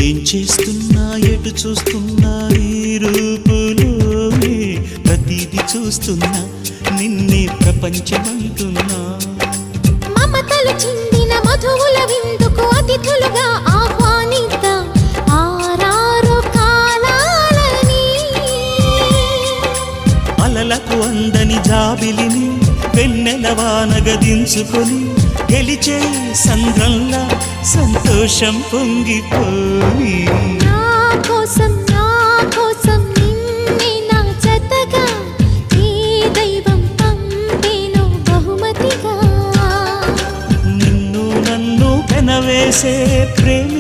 ఏం చేస్తున్నా ఎటు చూస్తున్నా ఈ రూపులోనే ప్రతిదీ చూస్తున్నా నిన్నే ప్రపంచమంటున్నా మమతలు చిందిన మధువుల విందుకు అతిథులుగా ఆహ్వానిద్దాం ఆరారు కాలాలని అలలకు అందని జాబిలిని వెన్నెల వానగదించుకొని గెలిచే సంద్రంలా సంతోషం పొంగిపోయి నా కోసం నిన్నే నా జతగా ఈ దైవం పంపేను బహుమతిగా నిన్ను నన్ను పెనవేసే ప్రేమ